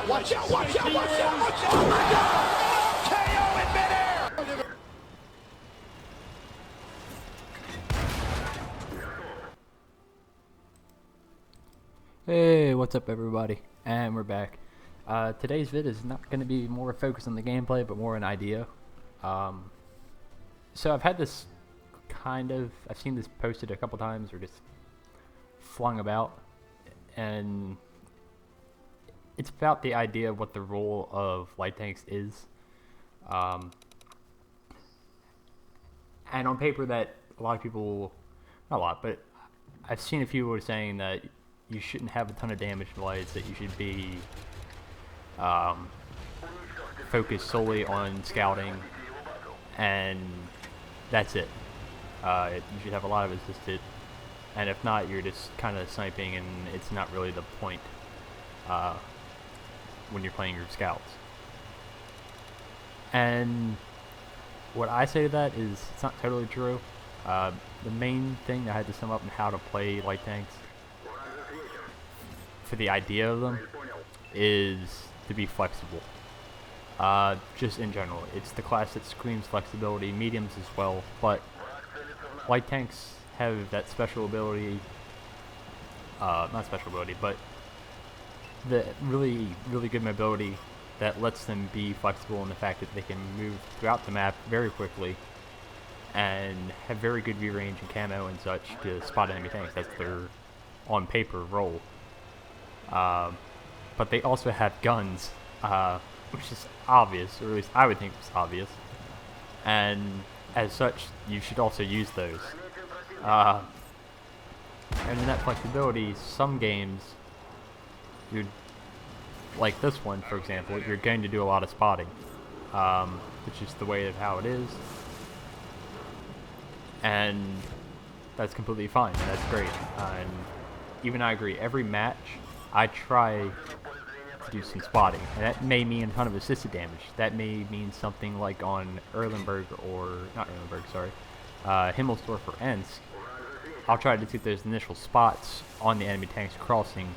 Watch out, watch out, watch out, watch out! Oh my God! KO in midair! Hey, what's up everybody? And we're back. Today's vid is not going to be more focused on the gameplay, but more an idea. So I've had this I've seen this posted a couple times or just flung about, and it's about the idea of what the role of light tanks is. And on paper that a lot of people, not a lot, but I've seen a few who are saying that you shouldn't have a ton of damage lights, that you should be focused solely on scouting, and that's it. You should have a lot of assisted, and if not, you're just kind of sniping, and it's not really the point when you're playing your scouts. And what I say to that is it's not totally true. The main thing I had to sum up in how to play light tanks for the idea of them is to be flexible. Just in general, it's the class that screams flexibility, mediums as well, but light tanks have that special ability, not special ability, but the really good mobility that lets them be flexible in the fact that they can move throughout the map very quickly and have very good view range and camo and such to spot enemy tanks. That's their on paper role. But they also have guns, which is obvious, or at least I would think was obvious, and as such you should also use those. And in that flexibility, some games, like this one for example, you're going to do a lot of spotting, which is the way of how it is, and that's completely fine, and that's great. And even I agree, every match I try to do some spotting, and that may mean a ton of assisted damage. That may mean something like on Erlenberg, or not Erlenberg, sorry, Himmelsdorf or Ensk. I'll try to take those initial spots on the enemy tanks crossing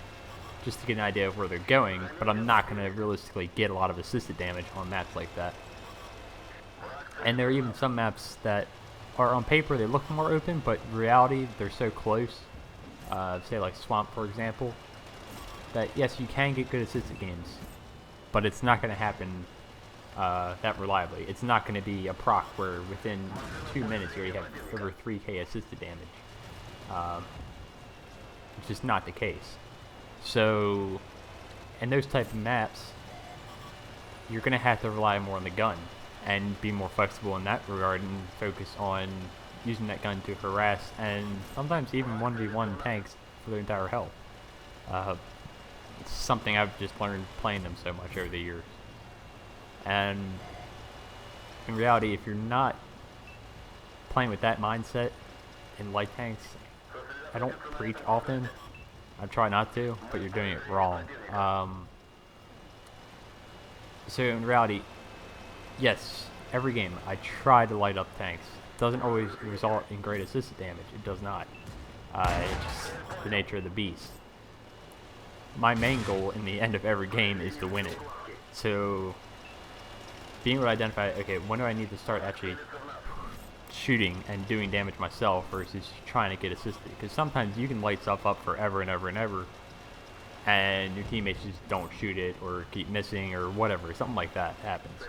just to get an idea of where they're going, but I'm not going to realistically get a lot of assisted damage on maps like that. And there are even some maps that are on paper, they look more open, but in reality they're so close, say like Swamp for example, that yes, you can get good assisted games, but it's not going to happen that reliably. It's not going to be a proc where within 2 minutes you already have over 3k assisted damage, which is not the case. So in those type of maps, you're going to have to rely more on the gun and be more flexible in that regard and focus on using that gun to harass and sometimes even 1v1 tanks for their entire health. It's something I've just learned playing them so much over the years. And in reality, if you're not playing with that mindset in light tanks, I don't preach often, I try not to, but you're doing it wrong. So in reality, yes, every game I try to light up tanks. It doesn't always result in great assisted damage. It does not. It's just the nature of the beast. My main goal in the end of every game is to win it. So being able to identify, okay, when do I need to start actually shooting and doing damage myself versus trying to get assisted, because sometimes you can light stuff up forever and ever and ever and your teammates just don't shoot it or keep missing or whatever, something like that happens.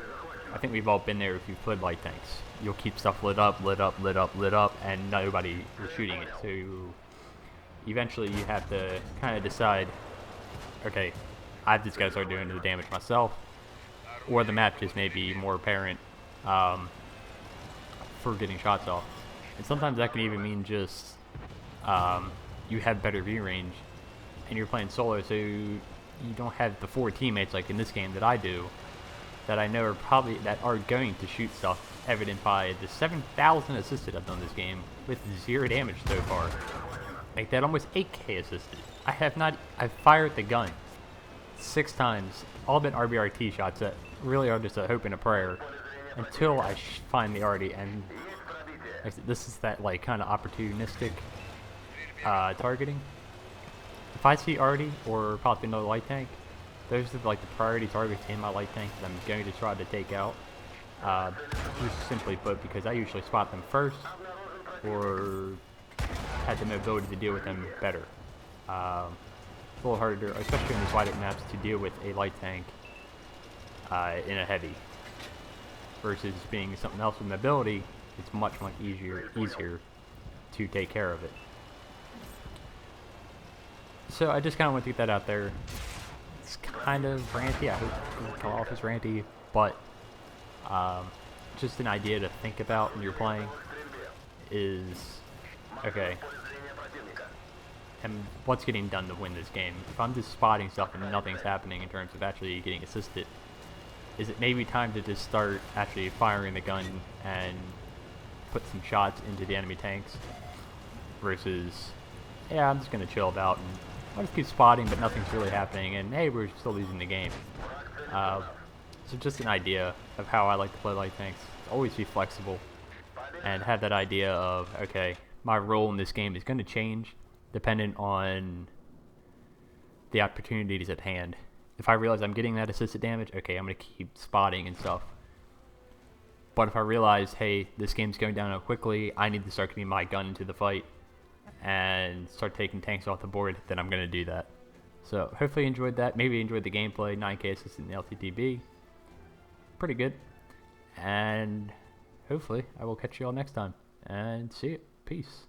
I think we've all been there if you've played light tanks. You'll keep stuff lit up, and nobody is shooting it, so eventually you have to kind of decide, okay, I've just got to start doing the damage myself, or the map just may be more apparent for getting shots off. And sometimes that can even mean just you have better view range and you're playing solo, so you don't have the 4 teammates like in this game that I do, that I know are going to shoot stuff, evident by the 7,000 assisted I've done this game with 0 damage so far. Make that almost 8k assisted. I've fired the gun 6 times, all been RBRT shots that really are just a hope and a prayer until I find the arty, and this is that like kind of opportunistic targeting. If I see arty or possibly another light tank, those are like the priority targets in my light tanks that I'm going to try to take out. Just simply put, because I usually spot them first, or had the ability to deal with them better. A little harder, especially in these light up maps, to deal with a light tank in a heavy. Versus being something else with mobility, it's much easier to take care of it. So I just kind of want to get that out there. It's kind of ranty. I hope it doesn't come off as ranty, but just an idea to think about when you're playing is, okay, and what's getting done to win this game? If I'm just spotting stuff and nothing's happening in terms of actually getting assisted, is it maybe time to just start actually firing the gun and put some shots into the enemy tanks versus, yeah, I'm just going to chill about and I'll just keep spotting but nothing's really happening and hey, we're still losing the game. So just an idea of how I like to play light tanks. Always be flexible and have that idea of, okay, my role in this game is going to change dependent on the opportunities at hand. If I realize I'm getting that assisted damage, okay, I'm going to keep spotting and stuff. But if I realize, hey, this game's going down quickly, I need to start getting my gun into the fight and start taking tanks off the board, then I'm going to do that. So hopefully you enjoyed that. Maybe you enjoyed the gameplay. 9K assist in the LTTB. Pretty good. And hopefully I will catch you all next time. And see you. Peace.